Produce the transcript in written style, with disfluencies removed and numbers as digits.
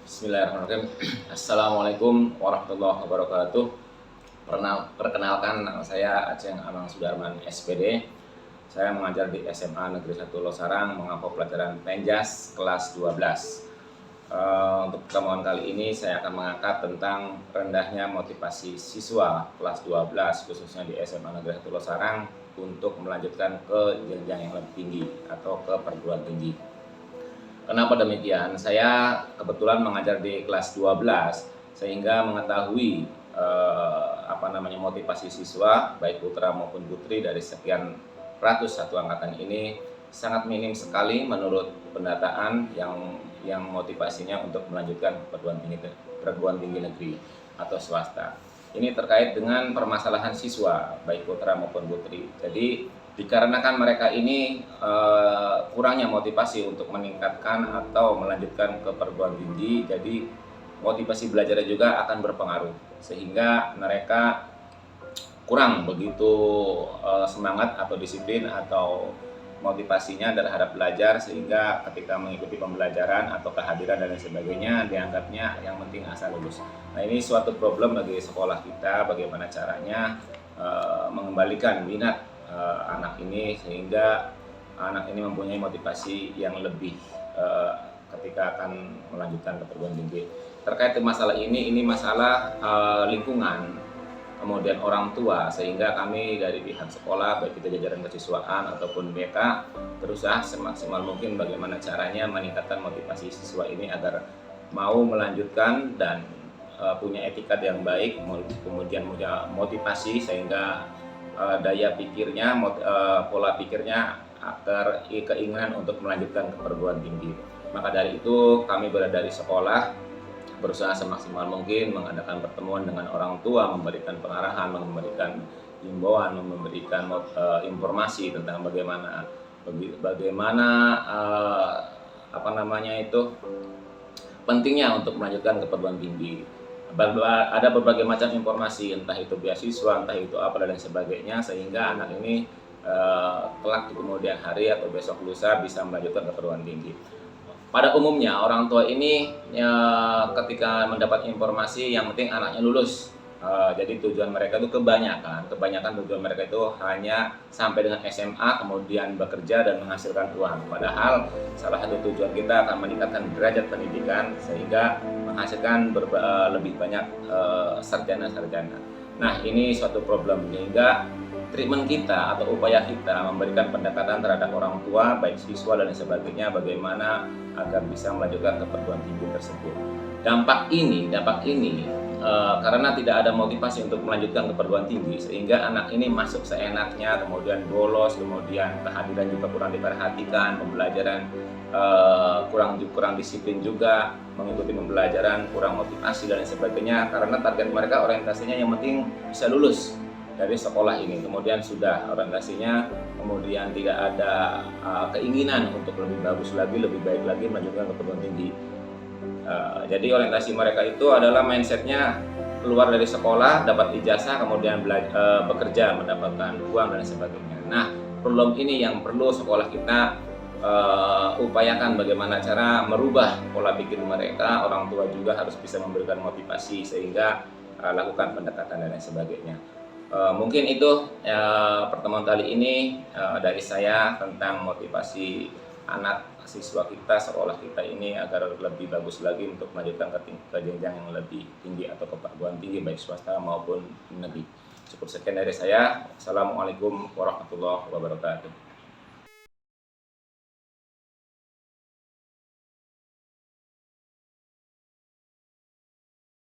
Bismillahirrahmanirrahim. Assalamualaikum warahmatullahi wabarakatuh. Perkenalkan, nama saya Aceng Amang Sudarman SPD. Saya mengajar di SMA Negeri 1 Losarang, mengampu pelajaran Penjas kelas 12. Untuk pertemuan kali ini saya akan mengangkat tentang rendahnya motivasi siswa kelas 12 khususnya di SMA Negeri 1 Losarang untuk melanjutkan ke jenjang yang lebih tinggi atau ke perguruan tinggi. Kenapa demikian? Saya kebetulan mengajar di kelas 12 sehingga mengetahui motivasi siswa baik putra maupun putri dari sekian ratus satu angkatan ini sangat minim sekali menurut pendataan yang motivasinya untuk melanjutkan perguruan tinggi negeri atau swasta. Ini terkait dengan permasalahan siswa baik putra maupun putri. Jadi dikarenakan mereka ini kurangnya motivasi untuk meningkatkan atau melanjutkan ke perguruan tinggi, jadi motivasi belajarnya juga akan berpengaruh sehingga mereka kurang begitu semangat atau disiplin atau motivasinya terhadap belajar, sehingga ketika mengikuti pembelajaran atau kehadiran dan lain sebagainya dianggapnya yang penting asal lulus. Nah, ini suatu problem bagi sekolah kita, bagaimana caranya mengembalikan minat anak ini sehingga anak ini mempunyai motivasi yang lebih ketika akan melanjutkan ke perguruan tinggi. Terkait masalah ini masalah lingkungan, kemudian orang tua, sehingga kami dari pihak sekolah baik itu jajaran kesiswaan ataupun BK berusaha semaksimal mungkin bagaimana caranya meningkatkan motivasi siswa ini agar mau melanjutkan dan punya etikat yang baik, kemudian punya motivasi sehingga daya pikirnya, pola pikirnya agar keinginan untuk melanjutkan ke perguruan tinggi. Maka dari itu kami berada di sekolah berusaha semaksimal mungkin mengadakan pertemuan dengan orang tua, memberikan pengarahan, memberikan himbauan, memberikan informasi tentang bagaimana pentingnya untuk melanjutkan ke perguruan tinggi. Ada berbagai macam informasi, entah itu beasiswa, entah itu apa dan sebagainya, sehingga anak ini kelak di kemudian hari atau besok lusa bisa melanjutkan ke perguruan tinggi. Pada umumnya orang tua ini ketika mendapat informasi yang penting anaknya lulus. Jadi tujuan mereka itu kebanyakan tujuan mereka itu hanya sampai dengan SMA kemudian bekerja dan menghasilkan uang. Padahal salah satu tujuan kita akan meningkatkan derajat pendidikan sehingga menghasilkan lebih banyak sarjana-sarjana. Nah, ini suatu problem sehingga treatment kita atau upaya kita memberikan pendekatan terhadap orang tua baik siswa dan sebagainya bagaimana agar bisa melanjutkan ke perguruan tinggi tersebut. Dampak ini karena tidak ada motivasi untuk melanjutkan ke perguruan tinggi sehingga anak ini masuk seenaknya, kemudian bolos, kemudian kehadiran juga kurang diperhatikan, pembelajaran kurang disiplin juga, mengikuti pembelajaran kurang motivasi dan sebagainya, karena target mereka orientasinya yang penting bisa lulus dari sekolah ini, kemudian sudah orientasinya, kemudian tidak ada keinginan untuk lebih bagus lagi, lebih baik lagi melanjutkan ke perguruan tinggi. Jadi orientasi mereka itu adalah mindsetnya keluar dari sekolah, dapat ijazah, kemudian bekerja, mendapatkan uang dan sebagainya. Nah, problem ini yang perlu sekolah kita upayakan bagaimana cara merubah pola pikir mereka. Orang tua juga harus bisa memberikan motivasi sehingga lakukan pendekatan dan lain sebagainya. Mungkin itu pertemuan kali ini dari saya tentang motivasi anak siswa kita, sekolah kita ini agar lebih bagus lagi untuk melanjutkan ke jenjang yang lebih tinggi atau ke perguruan tinggi baik swasta maupun negeri. Cukup sekian dari saya. Assalamualaikum warahmatullahi wabarakatuh.